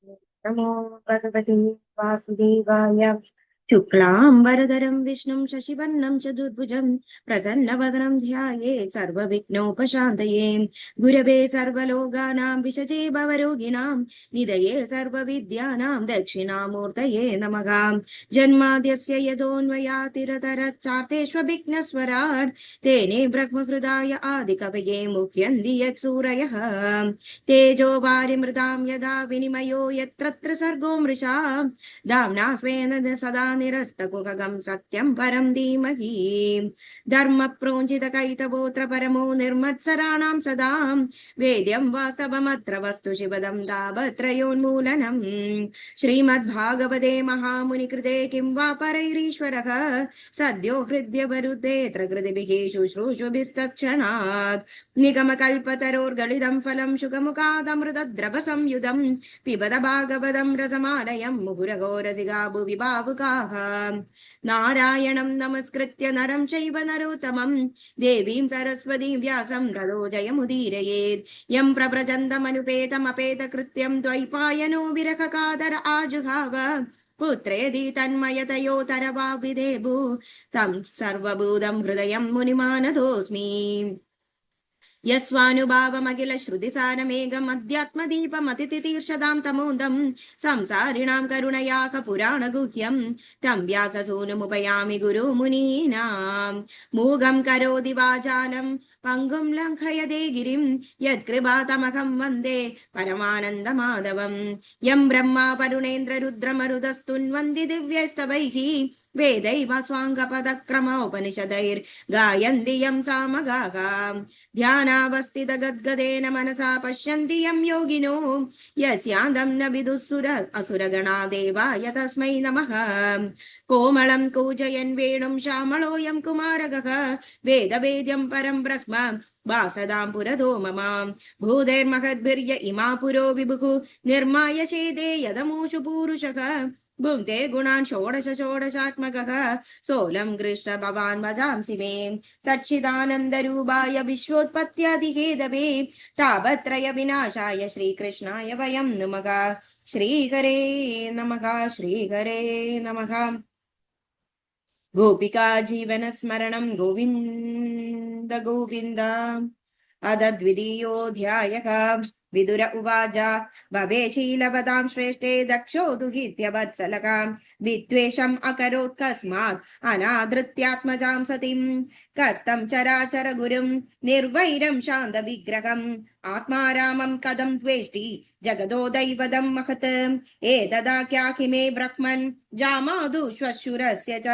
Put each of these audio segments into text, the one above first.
नमो भगवते वासुदेवाय। शुक्लाम्बरधरं विष्णुं शशिवर्णं चतुर्भुजं प्रसन्नवदनं ध्यायेत् सर्वविघ्नोपशान्तये। गुरवे सर्वलोकानां विशजे भवरोगिणां निधये सर्वविद्यानां दक्षिणामूर्तये नमः। जन्माद्यस्य यतोऽन्वयातिरतरच्चार्तेष्वभिघ्नस्वराट् तेने ब्रह्महृदाय आदिकवये मुह्यन्ति यत्सूरयः। तेजो वारिमृतां यदा विनिमयो यत्र सर्गो मृषा दाम्ना स्वेन सदा निरस्तकुहकं सत्यं परं धीमहि। धर्मप्रोञ्जितकैतवोऽत्र परमो निर्मत्सराणां सदा वेद्यं वास्तवमत्र वस्तु शिवदं तावत्रयोन्मूलनम्। श्रीमद्भागवते महामुनिकृते किं वा परैरीश्वरः सद्यो हृद्यवरुद्धेऽत्र कृतिभिः शुश्रूषुभिस्तत्क्षणात् निगमकल्पतरोर्गलितं फलं शुकमुखादमृतद्रवसंयुतं पिबत भागवतं रसमालयं मुहुरगो रसिका भुवि भावुकाः। नारायणं नमस्कृत्य नरं चैव नरोत्तमं देवीं सरस्वतीं व्यासं ततो जयमुदीरयेत्। यं प्रव्रजन्तमनुपेतमपेतकृत्यं द्वैपायनो विरहकातर आजुहाव पुत्रेदि तन्मयतयोतरवाविदेभु तं सर्वभूतं हृदयं मुनिमानतोऽस्मि। यस्वानुभावमखिल श्रुतिसारमेघम् अध्यात्मदीपमतितीर्षदां तमोदं संसारिणां करुणयाक पुराणगुह्यं तं व्याससूनुमुपयामि गुरुमुनीनां। मूगं करोति वाचालं पङ्गुं लङ्घयते गिरिं यत्कृपातमहं वन्दे परमानन्दमाधवं। यं ब्रह्मा वरुणेन्द्ररुद्रमरुतस्तुन्वन्ति दिव्यैस्तवैः वेदैव स्वाङ्गपदक्रमोपनिषदैर्गायन्ति यं सामगाः। ध्यानावस्थितगद्गदेन मनसा पश्यन्ति यं योगिनो यस्यान्तं न विदुःसुर असुरगणा देवाय तस्मै नमः। कोमलं कूजयन् वेणुं श्यामलोऽयं कुमारकः वेदवेद्यं परं ब्रह्म वासदां पुरतो मम। भूतेर्महद्भिर्य इमा पुरो विभुः निर्माय चेदे यदमूषु पूरुषः भुङ्क्ते गुणान् षोडश षोडशात्मकः सोऽलं कृष्ण भवान् वदांसि मे। सच्चिदानन्दरूपाय विश्वोत्पत्त्यादिहेतवे तापत्रय विनाशाय श्रीकृष्णाय वयं नुमः। श्रीहरे नमः श्रीहरे नमः। गोपिका जीवनस्मरणं गोविन्द गोविन्द। अदद्वितीयोऽध्यायः। विदुर उवाच भवे शीलवतां श्रेष्ठे दक्षो दुहित्यवत्सलः विद्वेषम् अकरोत् कस्मात् अनादृत्यात्मजां सतीं कस्तं चराचर गुरुं निर्वैरं शान्तविग्रहम् आत्मा रामं कथं द्वेष्टि जगदो दैवतं महत् एतदाख्याहि मे ब्रह्मन् जामादु श्वशुरस्य च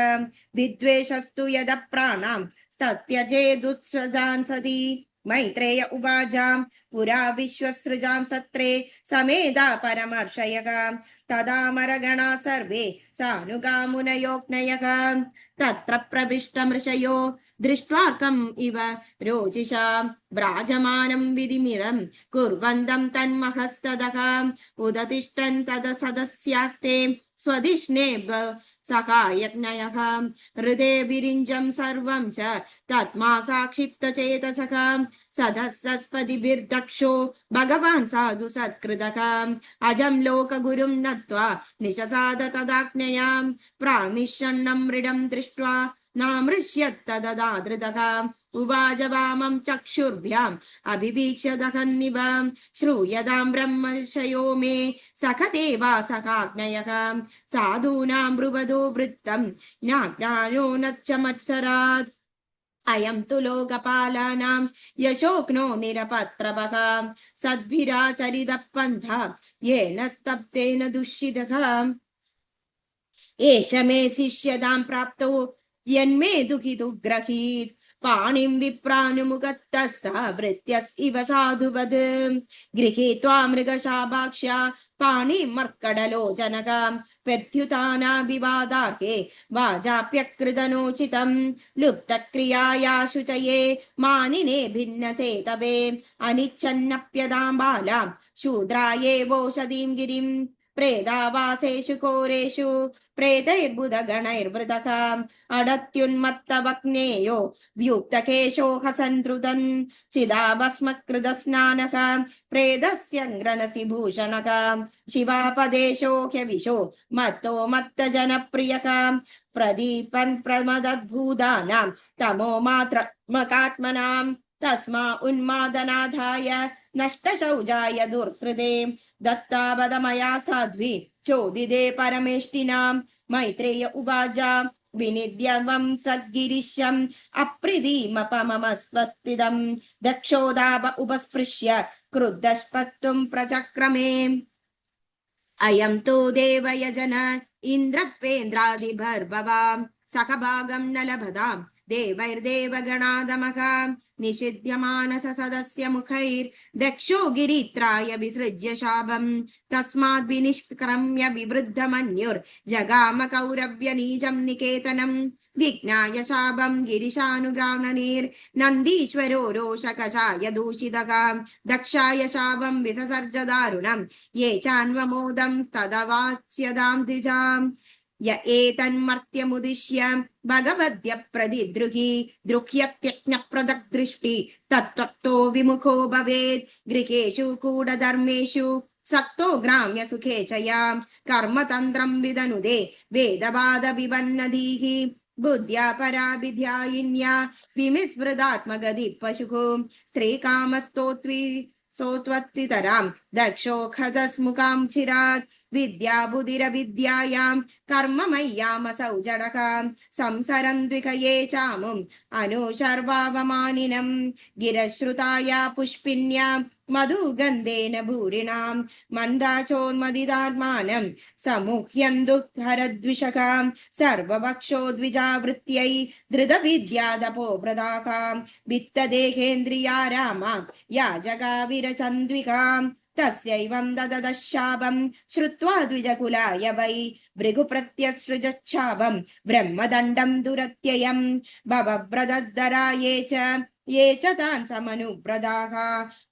विद्वेषस्तु यदप्राणां तत्यजेदुत्सजान् सति। मैत्रेय उवाच पुरा विश्वसृजां सत्रे समेधा परमर्षयः तदामरगणा सर्वे सानुगामुनयोक्नयः तत्र प्रविष्टमृषयो दृष्ट्वार्कम् इव रोचिषा व्राजमानं विधिमिरं कुर्वन्तं तन्महस्तदः उदतिष्ठन् तद सदस्यास्ते स्वधिष्णे सखायज्ञयः हृदे विरिञ्जं सर्वं च तत्मा साक्षिप्तचेतसः सदस्सस्पतिभिर्दक्षो भगवान् साधु सत्कृतः अजं लोकगुरुं नत्वा निशसाद तदाज्ञयां प्रानिषण्णं मृडं दृष्ट्वा नामृष्यत्तददादृतः उवाच वामं चक्षुर्भ्याम् अभिवीक्ष्य दहन्निव श्रूयतां ब्रह्मर्षयो मे सखदेवा सखाग्नयः साधूनां ब्रुवदो वृत्तं ज्ञानो नच्च मत्सरात् अयं तु लोकपालानां यशोक्नो निरपत्रपः सद्भिराचरितः पन्था येन स्तब्धेन दुष्यितः एष मे शिष्यतां प्राप्तो यन्मे दुःखितु ग्रहीत् पाणिं विप्रानुमुगतः स वृत्यस् इव साधुवद् गृहीत्वा मृगशाभाक्ष्या पाणिं मर्कडलोचनः प्रत्युतानाभिवादार्हे वाजाप्यकृतनोचितं लुप्तक्रियाया शुचये मानिने भिन्नसेतवे अनिच्छन्नप्यदां बालां शूद्राये वोषधीं गिरिं प्रेदावासेषु कोरेषु प्रेतैर्बुधगणैर्वृतः अडत्युन्मत्तवग्नेयो व्युक्तकेशो हसन्धृतन् चिदाभस्मकृतस्नानः प्रेदस्यङ्ग्रनसि भूषणः शिवापदेशो ह्यविशो मत्तो मत्तजनप्रियः प्रदीपन् प्रमदद्भूतानां तमो मात्रमकात्मनां तस्मा उन्मादनाधाय नष्टशौजाय दुर्हृदे दत्तावदमया साध्वी चोदिदे परमेष्टिनां मैत्रेय उवाच विनिद्यवं सद्गिरिशम् अप्रीतिमपममस्त्वत्तिदं दक्षोदाप उपस्पृश्य क्रुद्धस्पत्तुं प्रचक्रमे अयं तु देवयजन इन्द्रपेन्द्रादिभर्भवां सकभागं न लभतां देवैर्देवगणादमः निषिध्यमानस सदस्य मुखैर्दक्षो गिरित्राय विसृज्य शापम् तस्माद् विनिष्क्रम्य विवृद्धमन्युर्जगाम कौरव्य नीचं निकेतनं विज्ञाय शापं गिरिशानुग्रामणैर्नन्दीश्वरो रोषकषाय दूषितः दक्षाय शापं विससर्ज दारुणं ये चान्वमोदं तदवाच्यदां द्विजाम् य एतन्मर्त्यमुदिश्य भगवद्य प्रतिद्रुहि द्रुह्यत्यज्ञप्रदग्दृष्टि तत्त्वक्तो विमुखो भवेत् गृहेषु कूटधर्मेषु सक्तो ग्राम्य सुखे च यां कर्मतन्त्रं विदनुदे वेदवादविबन्नधीः बुद्ध्या पराभिध्यायिन्या विमिस्मृदात्मगति पशुः स्त्रीकामस्तोत्वी सोत्वत्तितरां दक्षोखदस्मुखां चिरात् विद्या बुधिरविद्यायां कर्ममय्यामसौ जडकां संसरन् द्विकये चामुम् अनुशर्वावमानिनं गिरश्रुताया पुष्पिन्या मधुगन्धेन भूरिणां मन्दाचोन्मदिदात्मानं समुह्यन्दुहरद्विषकां सर्वभक्षोद्विजावृत्यै धृतविद्यादपोप्रदाकां वित्तदेहेन्द्रिया रामां याजकाविरचन्द्विकां तस्यैवं दददशापं श्रुत्वा द्विजकुलाय वै भृगुप्रत्यसृजच्छापं ब्रह्मदण्डं दुरत्ययं भवव्रतद्धरा ये च तान् समनुव्रताः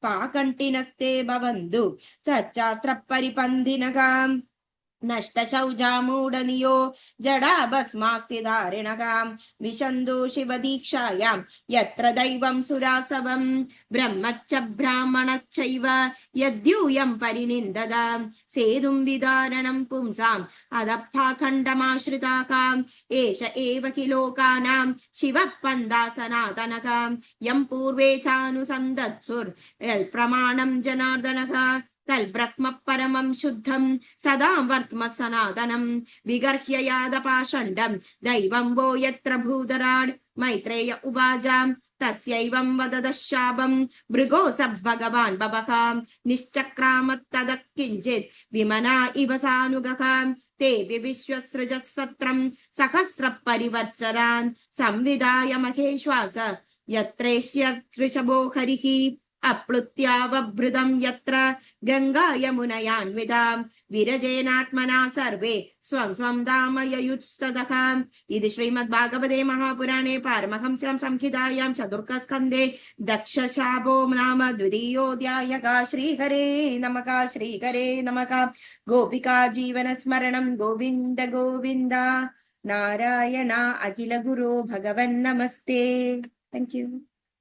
पाकण्टिनस्ते भवन्तु सच्चास्त्रपरिपन्थिनः नष्टशौचामूढनियो जडाभस्मास्ति धारिणः विशन्धु शिवदीक्षायां यत्र दैवं सुरासवं ब्रह्मच्च ब्राह्मणश्चैव यद्यूयं परिनिन्दत सेतुं विदारणं पुंसाम् अदपाखण्डमाश्रिताः एष एव हि लोकानां शिवः पन्था सनातनः यं पूर्वे चानुसन्दत्सुर्प्रमाणं जनार्दनः तल्ब्रह्म परमं शुद्धं सदा वर्त्म सनातनं विगर्ह्य यादपाषण्डं दैवं वो यत्र भूतराड् मैत्रेय उवाच तस्यैवं वददशापं भृगो स भगवान् बभः निश्चक्रामत्तदः किञ्चित् विमना इव सानुगः ते विश्वसृजः सत्रं सहस्र परिवर्त्सरान् संविदाय महेश्वास यत्रेष्य वृषभो हरिः अप्लुत्यावभृतं यत्र गंगा यमुनयान्वितां विरजेनात्मना सर्वे स्वं स्वं धाम ययुस्ततः इति श्रीमद्भागवते महापुराणे पारमहंस्यां संहितायां चतुर्थस्कन्धे दक्षशापो नाम द्वितीयोऽध्यायः। श्रीहरे नमः गोपिका जीवनस्मरणं गोविन्द गोविन्द नारायण अखिल गुरो भगवन् नमस्ते। Thank you.